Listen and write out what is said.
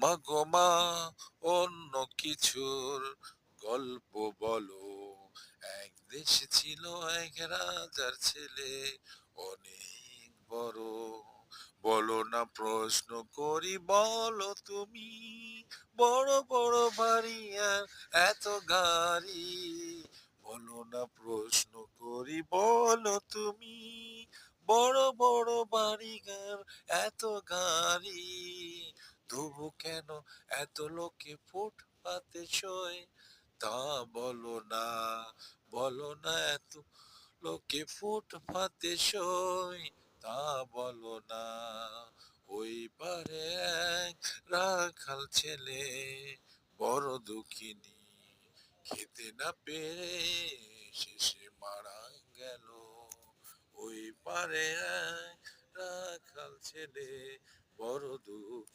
মাগো মা অন্য কিছুর গল্প বলো। এক দেশে ছিল এক রাজার ছেলে, অনেক বড়। বলো না প্রশ্ন করি, বলো তুমি। বড় বড় বাড়ি আর এত গাড়ি, বলো না প্রশ্ন করি, বলো তুমি। বড় বড় বাড়ি ঘর এত গাড়ি, তবু কেন এত লোকে ফুটপাতে শোয়? তা বলো না, বলো না এত লোকে ফুটপাতে শোয়, তা বলো না। ওই পারে এক রাখাল ছেলে, বড় দুঃখিনী, খেতে না পেরে শেষে মারা গেল। ওই পারে এক রাখাল ছেলে, বড় দুঃখী।